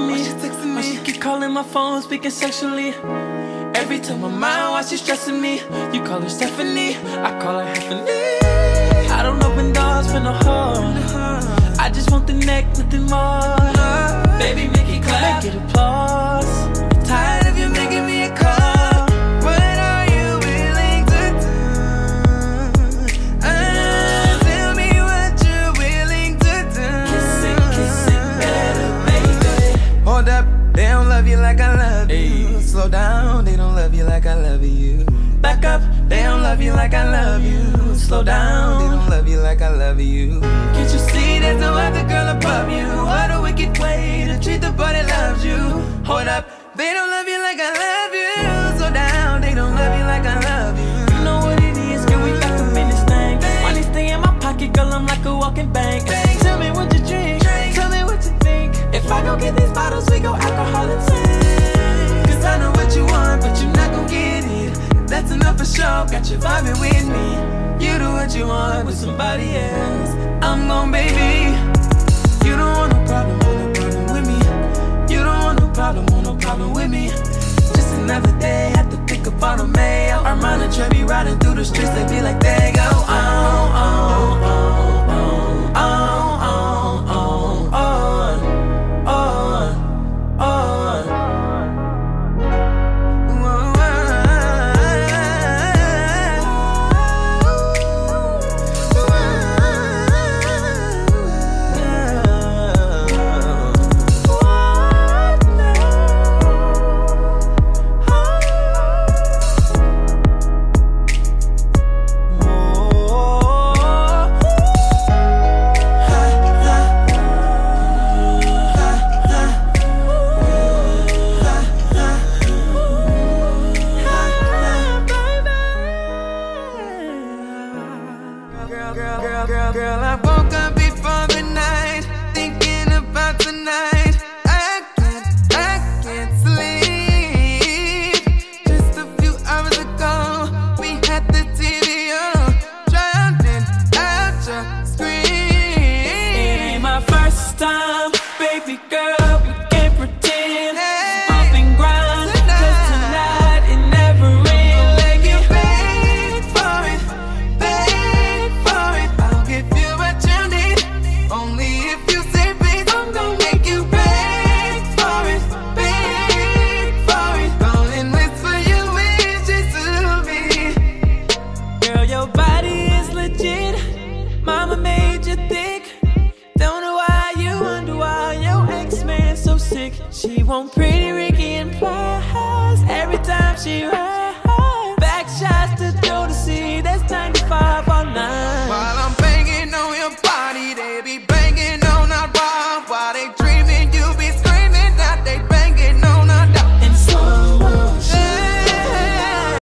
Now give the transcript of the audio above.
Why she keep calling my phone, speaking sexually. Every time I'm out, why she stressing me? You call her Stephanie, I call her Heffany. I don't open doors for no hoe. I just want the neck, nothing more. Baby, make it clap, get applause. Tired of you making me a call. What are you willing to do? Tell me what you're willing to do. Kiss it better, baby. Hold up, they don't love you like I love you. Slow down, they don't love you like I love you. Back up, they don't love you like I love you. Slow down, they don't love you like I love you. Can't you see there's no other girl above you? What a wicked way to treat the boy that loves you. Hold up, they don't love you like I love you. Slow down, they don't love you like I love you. You know what it is, girl, we back up in this thing. Money stay in my pocket, girl, I'm like a walking bank. Tell me what you drink, tell me what you think. If I go get these bottles, we go alcohol and sing. Cause I know what you want, but you're not gon' get it. That's enough for sure, got you vibing with me. You do what you want with somebody else. I'm gon' baby. You don't want no problem, with me. You don't want no problem with me. Just another day, have to pick up on a mail. Armon and Trey be riding through the streets, they be like they go on, on, on, on, on, on, on, on, on. Girl, I woke up before the night, thinking about tonight. I can't sleep. Just a few hours ago, we had the TV on, drowning out your scream. It ain't my first time, baby girl, we can't pretend. Bump and grind, cause tonight it never ends. Like you paid for it, I'll give you what you need. Only if you say please, I'm gonna make you beg for it, Calling whisper your wishes to me. Girl, your body is legit. Mama made you thick. Don't know why you wonder why your ex-man's so sick. She want pretty Ricky and plies every time she rides.